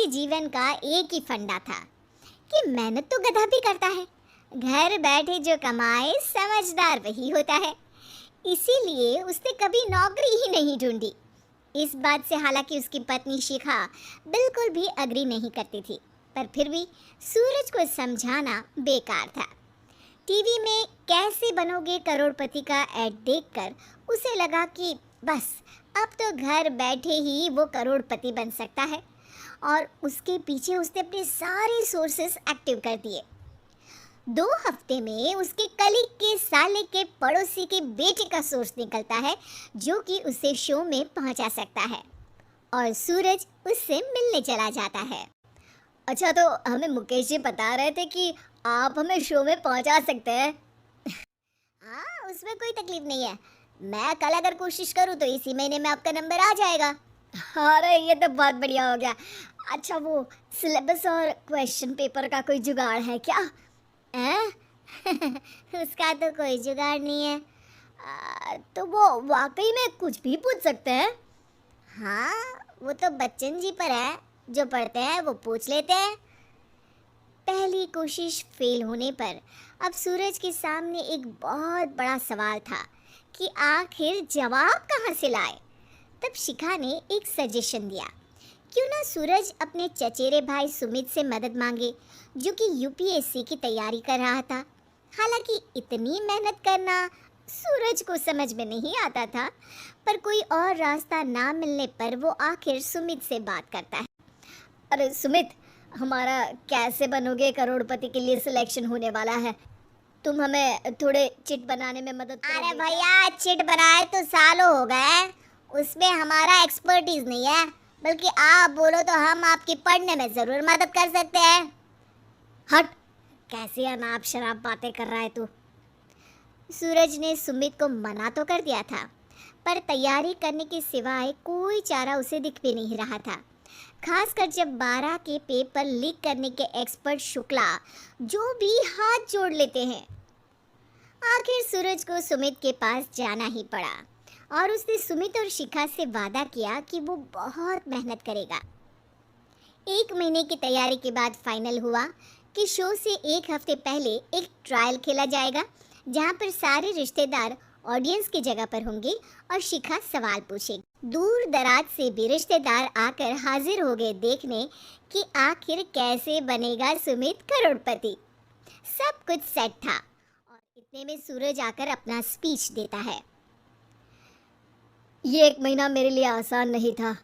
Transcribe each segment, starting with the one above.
के जीवन का एक ही फंडा था कि मेहनत तो गधा भी करता है, घर बैठे जो कमाए समझदार वही होता है। इसीलिए उसने कभी नौकरी ही नहीं ढूंढी। इस बात से हालांकि उसकी पत्नी शिखा बिल्कुल भी अग्री नहीं करती थी, पर फिर भी सूरज को समझाना बेकार था। टीवी में कैसे बनोगे करोड़पति का ऐड देखकर उसे लगा कि बस अब तो घर बैठे ही वो करोड़पति बन सकता है, और उसके पीछे उसने अपने सारे सोर्सेस एक्टिव कर दिए। 2 हफ्ते में उसके कलीग के साले के पड़ोसी के बेटे का सोर्स निकलता है जो कि उसे शो में पहुंचा सकता है, और सूरज उससे मिलने चला जाता है। अच्छा, तो हमें मुकेश जी बता रहे थे कि आप हमें शो में पहुंचा सकते हैं। हाँ, उसमें कोई तकलीफ नहीं है। मैं कल अगर कोशिश करूँ तो इसी महीने में आपका नंबर आ जाएगा। अरे ये तो बहुत बढ़िया हो गया। अच्छा, वो सिलेबस और क्वेश्चन पेपर का कोई जुगाड़ है क्या? उसका तो कोई जुगाड़ नहीं है। तो वो वाकई में कुछ भी पूछ सकते हैं? हाँ, वो तो बच्चन जी पर है, जो पढ़ते हैं वो पूछ लेते हैं। पहली कोशिश फेल होने पर अब सूरज के सामने एक बहुत बड़ा सवाल था कि आखिर जवाब कहाँ से लाए। तब शिखा ने एक सजेशन दिया, क्यों ना सूरज अपने चचेरे भाई सुमित से मदद मांगे, जो कि यूपीएससी की तैयारी कर रहा था। हालांकि इतनी मेहनत करना सूरज को समझ में नहीं आता था, पर कोई और रास्ता ना मिलने पर वो आखिर सुमित से बात करता है। अरे सुमित, हमारा कैसे बनोगे करोड़पति के लिए सिलेक्शन होने वाला है, तुम हमें थोड़े चिट बनाने में मदद करोगे? अरे भैया, चिट बनाए तो सालों हो गए, उसमें हमारा एक्सपर्टीज नहीं है, बल्कि आप बोलो तो हम आपकी पढ़ने में ज़रूर मदद कर सकते हैं। हट, कैसी अनाप शराब बातें कर रहा है तू। सूरज ने सुमित को मना तो कर दिया था, पर तैयारी करने के सिवाय कोई चारा उसे दिख भी नहीं रहा था, खासकर जब 12 के पेपर लीक करने के एक्सपर्ट शुक्ला जो भी हाथ जोड़ लेते हैं। आखिर सूरज को सुमित के पास जाना ही पड़ा, और उसने सुमित और शिखा से वादा किया कि वो बहुत मेहनत करेगा। 1 महीने की तैयारी के बाद फाइनल हुआ कि शो से 1 हफ्ते पहले एक ट्रायल खेला जाएगा, जहां पर सारे रिश्तेदार ऑडियंस की जगह पर होंगे और शिखा सवाल पूछेगी। दूर दराज से भी रिश्तेदार आकर हाजिर हो गए देखने कि आखिर कैसे बनेगा सुमित करोड़पति। सब कुछ सेट था, और इतने में सूरज आकर अपना स्पीच देता है। ये 1 महीना मेरे लिए आसान नहीं था,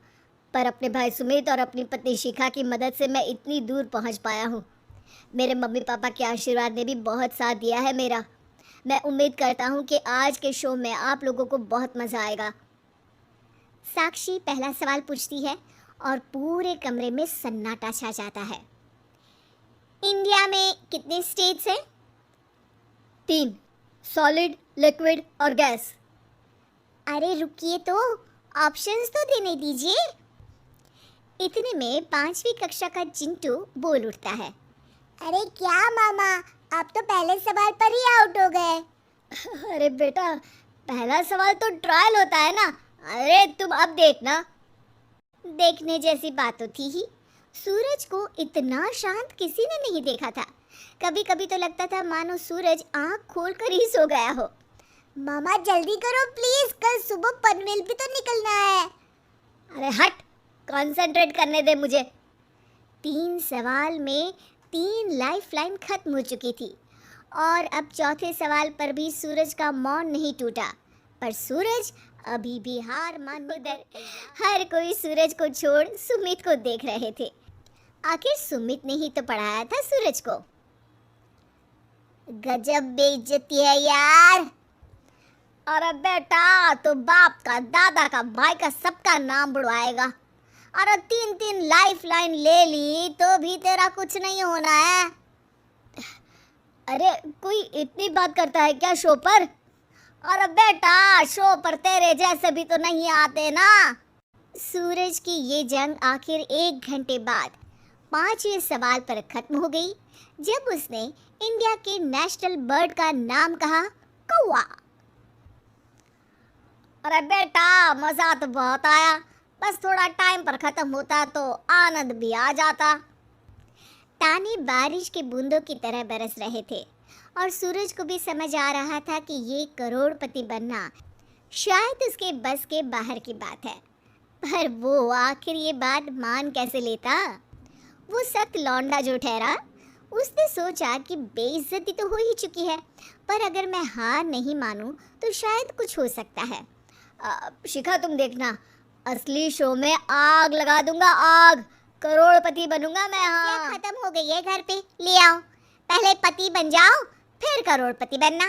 पर अपने भाई सुमित और अपनी पत्नी शिखा की मदद से मैं इतनी दूर पहुंच पाया हूँ। मेरे मम्मी पापा के आशीर्वाद ने भी बहुत साथ दिया है मेरा। मैं उम्मीद करता हूँ कि आज के शो में आप लोगों को बहुत मज़ा आएगा। साक्षी पहला सवाल पूछती है और पूरे कमरे में सन्नाटा छा जाता है। इंडिया में कितने स्टेट्स हैं? 3, सॉलिड, लिक्विड और गैस। अरे रुकिए, तो ऑप्शंस तो देने दीजिए। इतने में 5वीं कक्षा का चिंटू बोल उठता है। अरे क्या मामा, आप तो पहले सवाल पर ही आउट हो गए। अरे बेटा, पहला सवाल तो ट्रायल होता है ना। अरे तुम अब देखना। देखने जैसी बात तो थी ही। सूरज को इतना शांत किसी ने नहीं देखा था। कभी कभी तो लगता था मानो सूरज आँख खोल कर ही सो गया हो। मामा जल्दी करो प्लीज, कल सुबह पनवेल भी तो निकलना है। अरे हट, कंसंट्रेट करने दे मुझे। 3 सवाल में 3 लाइफ लाइन खत्म हो चुकी थी, और अब चौथे सवाल पर भी सूरज का मौन नहीं टूटा। पर सूरज अभी भी हार मान कर हर कोई सूरज को छोड़ सुमित को देख रहे थे। आखिर सुमित ने ही तो पढ़ाया था सूरज को। गजब बेइज्जती है यार। अरे बेटा, तो बाप का, दादा का, भाई का, सबका नाम बुड़वाएगा। अरे 3 लाइफ लाइन ले ली तो भी तेरा कुछ नहीं होना है। अरे कोई इतनी बात करता है क्या शो पर? अरे बेटा, शो पर तेरे जैसे भी तो नहीं आते ना। सूरज की ये जंग आखिर 1 घंटे बाद 5वें सवाल पर खत्म हो गई, जब उसने इंडिया के नेशनल बर्ड का नाम कहा, कौवा। अरे बेटा, मज़ा तो बहुत आया, बस थोड़ा टाइम पर खत्म होता तो आनंद भी आ जाता। ताने बारिश की बूंदों की तरह बरस रहे थे और सूरज को भी समझ आ रहा था कि ये करोड़पति बनना शायद उसके बस के बाहर की बात है। पर वो आखिर ये बात मान कैसे लेता? वो सख्त लौंडा जो ठहरा, उसने सोचा कि बेइज्जती तो हो ही चुकी है, पर अगर मैं हार नहीं मानूं तो शायद कुछ हो सकता है। शिखा तुम देखना, असली शो में आग लगा दूंगा, आग, करोड़पति बनूंगा मैं। हाँ, खत्म हो गई है घर पे, ले आओ, पहले पति बन जाओ फिर करोड़पति बनना।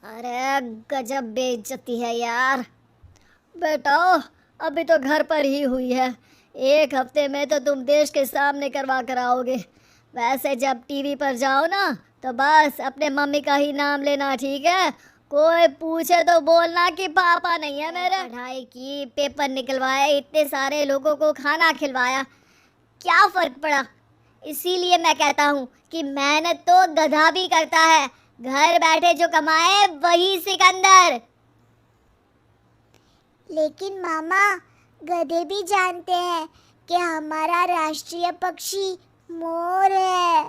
अरे गजब बेइज्जती है यार। बेटा अभी तो घर पर ही हुई है, 1 हफ्ते में तो तुम देश के सामने करवा कर आओगे। वैसे जब टीवी पर जाओ ना तो बस अपने मम्मी का ही नाम लेना, ठीक है? कोई पूछे तो बोलना कि पापा नहीं है मेरे। पढ़ाई की, पेपर निकलवाए, इतने सारे लोगों को खाना खिलवाया, क्या फर्क पड़ा? इसीलिए मैं कहता हूँ कि मेहनत तो गधा भी करता है, घर बैठे जो कमाए वही सिकंदर। लेकिन मामा, गधे भी जानते हैं कि हमारा राष्ट्रीय पक्षी मोर है।